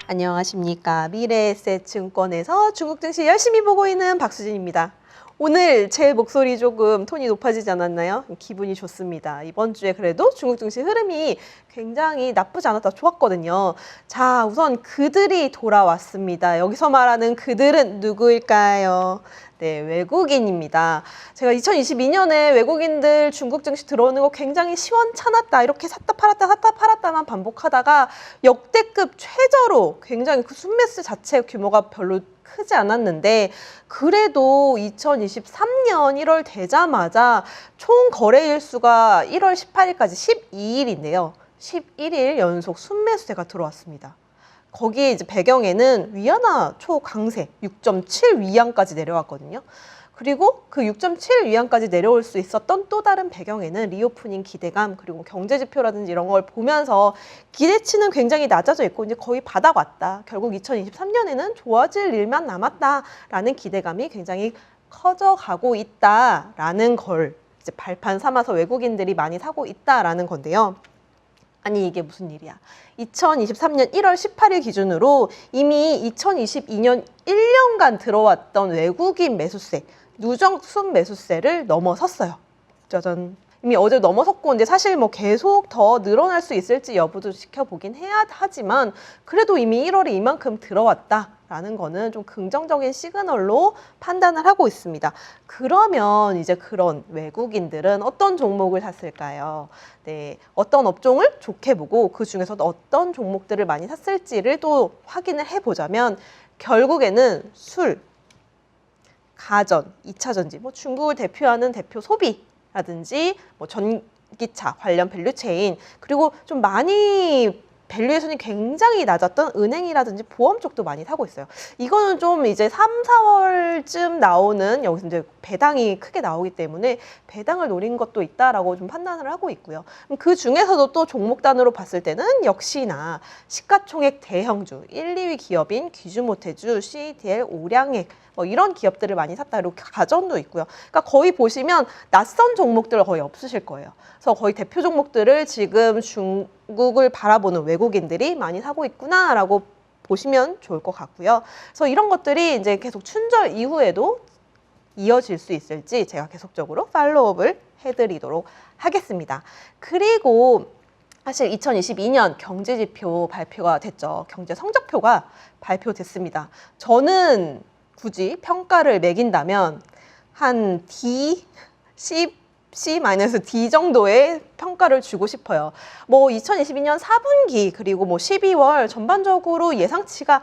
안녕하십니까. 미래에셋증권에서 중국 증시 열심히 보고 있는 박수진입니다. 오늘 제 목소리 조금 톤이 높아지지 않았나요? 기분이 좋습니다. 이번 주에 그래도 중국 증시 흐름이 굉장히 나쁘지 않았다, 좋았거든요. 자, 우선 그들이 돌아왔습니다. 여기서 말하는 그들은 누구일까요? 네, 외국인입니다. 제가 2022년에 외국인들 중국 증시 들어오는 거 굉장히 시원찮았다, 이렇게 샀다 팔았다만 반복하다가 역대급 최저로 굉장히 그 순매수 자체 규모가 별로 크지 않았는데, 그래도 2023년 1월 되자마자 총 거래일 수가 1월 18일까지 12일인데요. 11일 연속 순매수세가 들어왔습니다. 거기에 이제 배경에는 위안화 초강세 6.7 위안까지 내려왔거든요. 그리고 그 6.7 위안까지 내려올 수 있었던 또 다른 배경에는 리오프닝 기대감, 그리고 경제 지표라든지 이런 걸 보면서 기대치는 굉장히 낮아져 있고 이제 거의 바닥 왔다. 결국 2023년에는 좋아질 일만 남았다라는 기대감이 굉장히 커져가고 있다라는 걸 이제 발판 삼아서 외국인들이 많이 사고 있다라는 건데요. 아니, 이게 무슨 일이야. 2023년 1월 18일 기준으로 이미 2022년 1년간 들어왔던 외국인 매수세, 누적 순매수세를 넘어섰어요. 짜잔. 이미 어제 넘어섰고, 이제 사실 뭐 계속 더 늘어날 수 있을지 여부도 지켜보긴 해야 하지만, 그래도 이미 1월에 이만큼 들어왔다라는 거는 좀 긍정적인 시그널로 판단을 하고 있습니다. 그러면 이제 그런 외국인들은 어떤 종목을 샀을까요? 네, 어떤 업종을 좋게 보고 그 중에서도 어떤 종목들을 많이 샀을지를 또 확인을 해보자면, 결국에는 술, 가전, 2차 전지, 뭐 중국을 대표하는 대표 소비라든지 뭐 전기차 관련 밸류체인, 그리고 좀 많이 밸류에이션이 굉장히 낮았던 은행이라든지 보험 쪽도 많이 사고 있어요. 이거는 좀 이제 3, 4월쯤 나오는, 여기서 이제 배당이 크게 나오기 때문에 배당을 노린 것도 있다라고 좀 판단을 하고 있고요. 그 중에서도 또 종목 단으로 봤을 때는 역시나 시가총액 대형주 1, 2위 기업인 귀주모테주, CATL, 오량액 뭐 이런 기업들을 많이 샀다. 그리고 가전도 있고요. 그러니까 거의 보시면 낯선 종목들 거의 없으실 거예요. 그래서 거의 대표 종목들을 지금 중국을 바라보는 외국인들이 많이 사고 있구나라고 보시면 좋을 것 같고요. 그래서 이런 것들이 이제 계속 춘절 이후에도 이어질 수 있을지 제가 계속적으로 팔로우업을 해드리도록 하겠습니다. 그리고 사실 2022년 경제지표 발표가 됐죠. 경제 성적표가 발표됐습니다. 저는 굳이 평가를 매긴다면 한 D, C-D 정도의 평가를 주고 싶어요. 뭐 2022년 4분기 그리고 뭐 12월 전반적으로 예상치가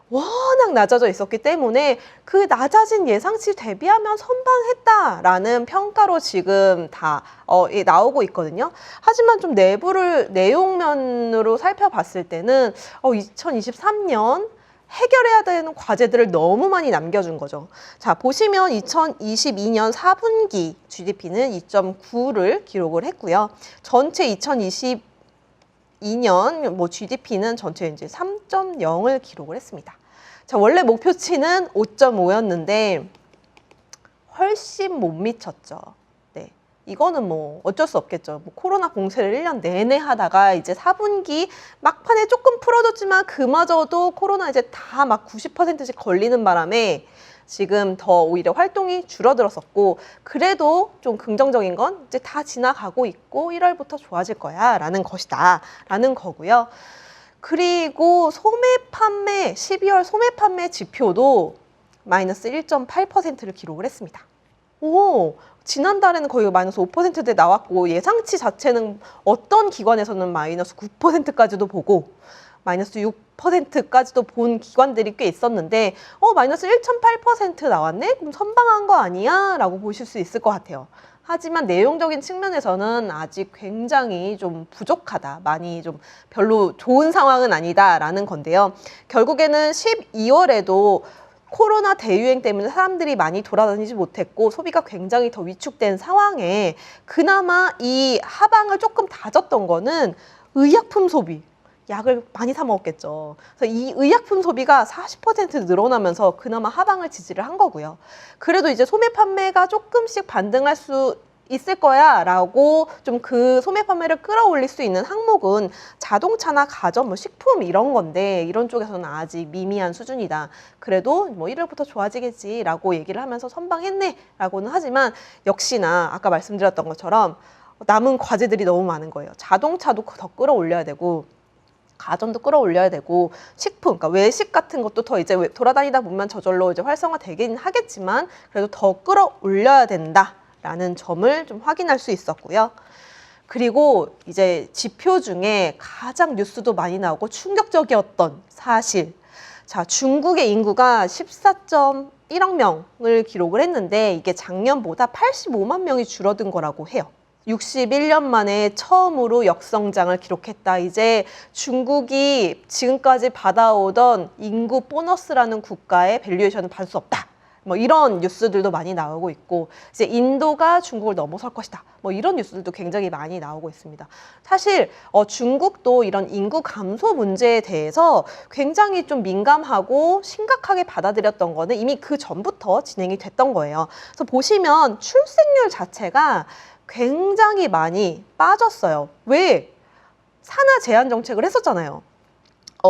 워낙 낮아져 있었기 때문에 그 낮아진 예상치 대비하면 선방했다라는 평가로 지금 다 나오고 있거든요. 하지만 좀 내용면으로 살펴봤을 때는 2023년 해결해야 되는 과제들을 너무 많이 남겨준 거죠. 자, 보시면 2022년 4분기 GDP는 2.9를 기록을 했고요. 전체 2022년 뭐 GDP는 전체 이제 3.0을 기록을 했습니다. 자, 원래 목표치는 5.5였는데 훨씬 못 미쳤죠. 네, 이거는 뭐 어쩔 수 없겠죠. 뭐 코로나 공세를 1년 내내 하다가 이제 4분기 막판에 조금 풀어줬지만 그마저도 코로나 이제 다 막 90%씩 걸리는 바람에 지금 더 오히려 활동이 줄어들었었고, 그래도 좀 긍정적인 건 이제 다 지나가고 있고 1월부터 좋아질 거야 라는 것이다 라는 거고요. 그리고 소매 판매, 12월 소매 판매 지표도 마이너스 1.8%를 기록을 했습니다. 오, 지난달에는 거의 마이너스 5%대 나왔고, 예상치 자체는 어떤 기관에서는 마이너스 9%까지도 보고 마이너스 6%까지도 본 기관들이 꽤 있었는데 마이너스 1.8% 나왔네? 그럼 선방한 거 아니야? 라고 보실 수 있을 것 같아요. 하지만 내용적인 측면에서는 아직 굉장히 좀 부족하다, 많이 좀 별로 좋은 상황은 아니다라는 건데요. 결국에는 12월에도 코로나 대유행 때문에 사람들이 많이 돌아다니지 못했고 소비가 굉장히 더 위축된 상황에 그나마 이 하방을 조금 다졌던 거는 의약품 소비, 약을 많이 사 먹었겠죠. 그래서 이 의약품 소비가 40% 늘어나면서 그나마 하방을 지지를 한 거고요. 그래도 이제 소매 판매가 조금씩 반등할 수 있을 거야 라고 좀 그 소매 판매를 끌어올릴 수 있는 항목은 자동차나 가전, 뭐 식품 이런 건데 이런 쪽에서는 아직 미미한 수준이다. 그래도 뭐 1월부터 좋아지겠지 라고 얘기를 하면서 선방했네 라고는 하지만 역시나 아까 말씀드렸던 것처럼 남은 과제들이 너무 많은 거예요. 자동차도 더 끌어올려야 되고 가전도 끌어올려야 되고 식품, 그러니까 외식 같은 것도 더 이제 돌아다니다 보면 저절로 이제 활성화되긴 하겠지만 그래도 더 끌어올려야 된다라는 점을 좀 확인할 수 있었고요. 그리고 이제 지표 중에 가장 뉴스도 많이 나오고 충격적이었던 사실. 자, 중국의 인구가 14.1억 명을 기록을 했는데 이게 작년보다 85만 명이 줄어든 거라고 해요. 61년 만에 처음으로 역성장을 기록했다. 이제 중국이 지금까지 받아오던 인구 보너스라는 국가의 밸류에이션을 받을 수 없다. 뭐 이런 뉴스들도 많이 나오고 있고 이제 인도가 중국을 넘어설 것이다. 뭐 이런 뉴스들도 굉장히 많이 나오고 있습니다. 사실 중국도 이런 인구 감소 문제에 대해서 굉장히 좀 민감하고 심각하게 받아들였던 거는 이미 그 전부터 진행이 됐던 거예요. 그래서 보시면 출생률 자체가 굉장히 많이 빠졌어요. 왜? 산하 제한 정책을 했었잖아요.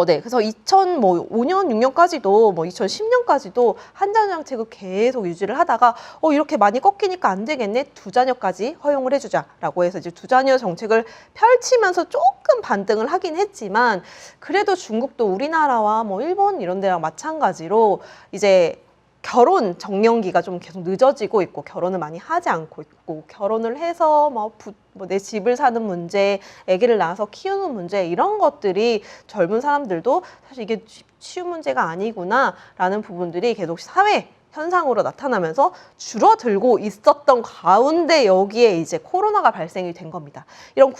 네. 그래서 2005년, 6년까지도, 2010년까지도 한자녀 정책을 계속 유지를 하다가, 이렇게 많이 꺾이니까 안 되겠네. 2자녀까지 허용을 해주자라고 해서 이제 2자녀 정책을 펼치면서 조금 반등을 하긴 했지만, 그래도 중국도 우리나라와 일본 이런 데랑 마찬가지로 이제 결혼 정년기가 좀 계속 늦어지고 있고 결혼을 많이 하지 않고 있고 결혼을 해서 내 집을 사는 문제, 아기를 낳아서 키우는 문제 이런 것들이 젊은 사람들도 사실 이게 쉬운 문제가 아니구나라는 부분들이 계속 사회 현상으로 나타나면서 줄어들고 있었던 가운데 여기에 이제 코로나가 발생이 된 겁니다. 이런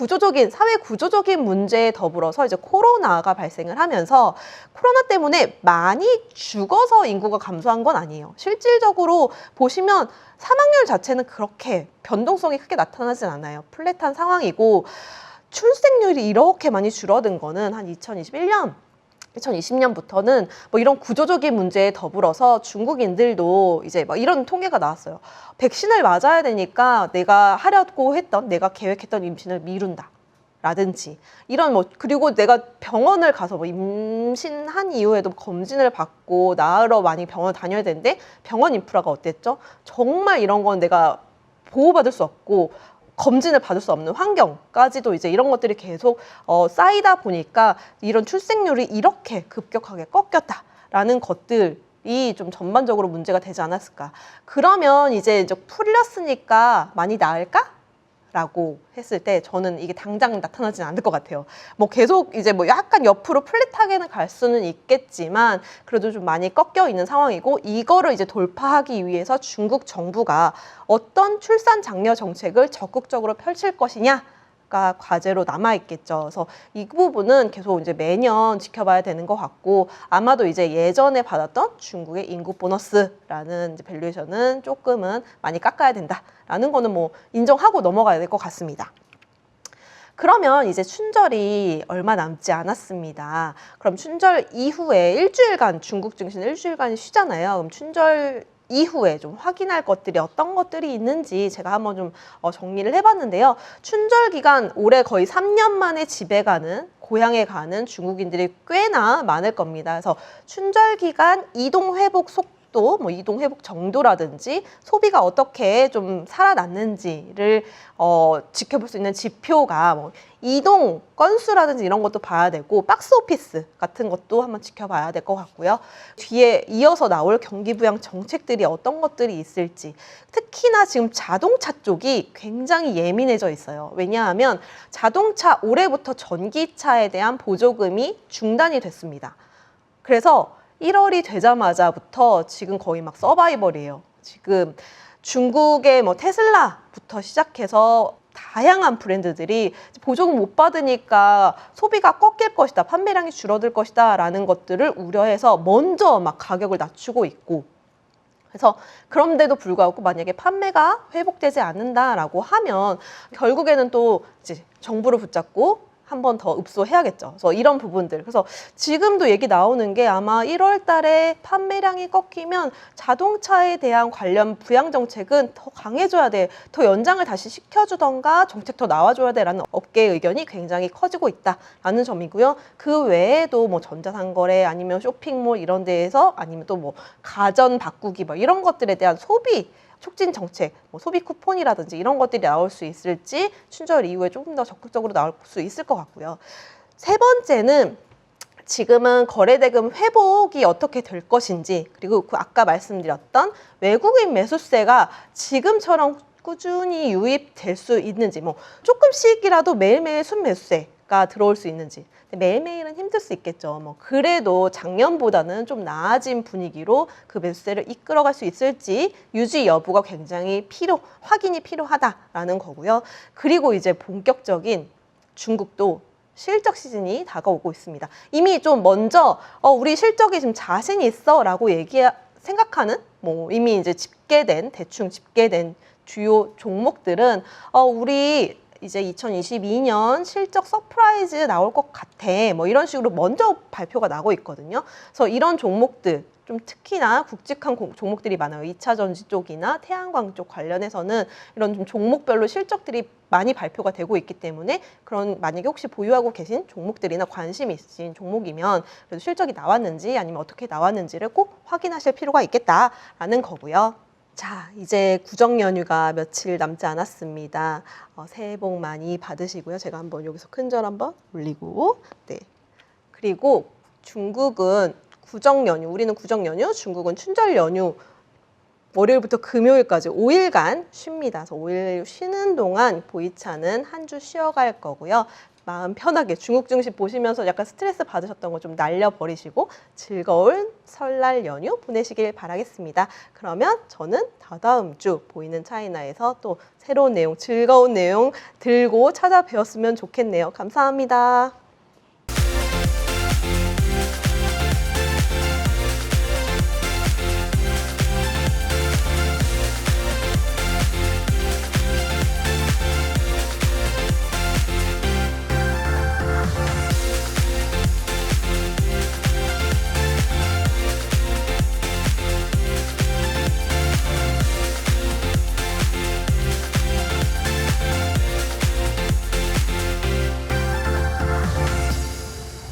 사회 구조적인 문제에 더불어서 이제 코로나가 발생을 하면서 코로나 때문에 많이 죽어서 인구가 감소한 건 아니에요. 실질적으로 보시면 사망률 자체는 그렇게 변동성이 크게 나타나진 않아요. 플랫한 상황이고 출생률이 이렇게 많이 줄어든 거는 한 2020년부터는 이런 구조적인 문제에 더불어서 중국인들도 이제 이런 통계가 나왔어요. 백신을 맞아야 되니까 내가 하려고 했던, 내가 계획했던 임신을 미룬다. 라든지 이런 그리고 내가 병원을 가서 임신한 이후에도 검진을 받고 나으러 많이 병원을 다녀야 되는데 병원 인프라가 어땠죠? 정말 이런 건 내가 보호받을 수 없고 검진을 받을 수 없는 환경까지도 이제 이런 것들이 계속 쌓이다 보니까 이런 출생률이 이렇게 급격하게 꺾였다라는 것들이 좀 전반적으로 문제가 되지 않았을까. 그러면 이제 풀렸으니까 많이 나을까? 라고 했을 때 저는 이게 당장 나타나지는 않을 것 같아요. 계속 이제 약간 옆으로 플랫하게는 갈 수는 있겠지만 그래도 좀 많이 꺾여 있는 상황이고 이거를 이제 돌파하기 위해서 중국 정부가 어떤 출산 장려 정책을 적극적으로 펼칠 것이냐 가 과제로 남아있겠죠. 그래서 이 부분은 계속 이제 매년 지켜봐야 되는 것 같고 아마도 이제 예전에 받았던 중국의 인구 보너스라는 이제 밸류에이션은 조금은 많이 깎아야 된다라는 거는 인정하고 넘어가야 될 것 같습니다. 그러면 이제 춘절이 얼마 남지 않았습니다. 그럼 춘절 이후에 일주일간 중국 증시는 일주일간 쉬잖아요. 그럼 춘절 이후에 좀 확인할 것들이 어떤 것들이 있는지 제가 한번 좀 정리를 해봤는데요. 춘절 기간 올해 거의 3년 만에 집에 가는 고향에 가는 중국인들이 꽤나 많을 겁니다. 그래서 춘절 기간 이동 회복 속도, 이동 회복 정도라든지 소비가 어떻게 좀 살아났는지를 지켜볼 수 있는 지표가 이동 건수라든지 이런 것도 봐야 되고 박스 오피스 같은 것도 한번 지켜봐야 될 것 같고요. 뒤에 이어서 나올 경기 부양 정책들이 어떤 것들이 있을지 특히나 지금 자동차 쪽이 굉장히 예민해져 있어요. 왜냐하면 자동차 올해부터 전기차에 대한 보조금이 중단이 됐습니다. 그래서 1월이 되자마자부터 지금 거의 서바이벌이에요. 지금 중국의 테슬라부터 시작해서 다양한 브랜드들이 보조금 못 받으니까 소비가 꺾일 것이다, 판매량이 줄어들 것이다 라는 것들을 우려해서 먼저 가격을 낮추고 있고 그래서 그런데도 불구하고 만약에 판매가 회복되지 않는다라고 하면 결국에는 또 이제 정부를 붙잡고 한 번 더 읍소해야겠죠. 그래서 이런 부분들. 그래서 지금도 얘기 나오는 게 아마 1월 달에 판매량이 꺾이면 자동차에 대한 관련 부양 정책은 더 강해져야 돼. 더 연장을 다시 시켜주던가 정책 더 나와줘야 돼라는 업계의 의견이 굉장히 커지고 있다라는 점이고요. 그 외에도 뭐 전자상거래 아니면 쇼핑몰 이런 데에서 아니면 또 뭐 가전 바꾸기 뭐 이런 것들에 대한 소비 촉진 정책, 뭐 소비 쿠폰이라든지 이런 것들이 나올 수 있을지 춘절 이후에 조금 더 적극적으로 나올 수 있을 것 같고요. 세 번째는 지금은 거래대금 회복이 어떻게 될 것인지 그리고 그 아까 말씀드렸던 외국인 매수세가 지금처럼 꾸준히 유입될 수 있는지 뭐 조금씩이라도 매일매일 순매수세가 들어올 수 있는지 매일매일은 힘들 수 있겠죠. 뭐 그래도 작년보다는 좀 나아진 분위기로 그 매수세를 이끌어갈 수 있을지 유지 여부가 굉장히 확인이 필요하다라는 거고요. 그리고 이제 본격적인 중국도 실적 시즌이 다가오고 있습니다. 이미 좀 먼저 우리 실적이 지금 자신이 있어라고 생각하는 뭐 이미 이제 대충 집계된 주요 종목들은 우리 이제 2022년 실적 서프라이즈 나올 것 같아. 뭐 이런 식으로 먼저 발표가 나고 있거든요. 그래서 이런 종목들 좀 특히나 굵직한 종목들이 많아요. 2차 전지 쪽이나 태양광 쪽 관련해서는 이런 좀 종목별로 실적들이 많이 발표가 되고 있기 때문에 그런 만약에 혹시 보유하고 계신 종목들이나 관심이 있으신 종목이면 그래도 실적이 나왔는지 아니면 어떻게 나왔는지를 꼭 확인하실 필요가 있겠다라는 거고요. 자, 이제 구정 연휴가 며칠 남지 않았습니다. 새해 복 많이 받으시고요. 제가 한번 여기서 큰절 한번 올리고, 네. 그리고 중국은 구정 연휴, 우리는 구정 연휴, 중국은 춘절 연휴. 월요일부터 금요일까지 5일간 쉽니다. 그래서 5일 쉬는 동안 보이차는 한 주 쉬어갈 거고요. 마음 편하게 중국 증시 보시면서 약간 스트레스 받으셨던 거 좀 날려버리시고 즐거운 설날 연휴 보내시길 바라겠습니다. 그러면 저는 다다음 주 보이는 차이나에서 또 새로운 내용, 즐거운 내용 들고 찾아뵈었으면 좋겠네요. 감사합니다.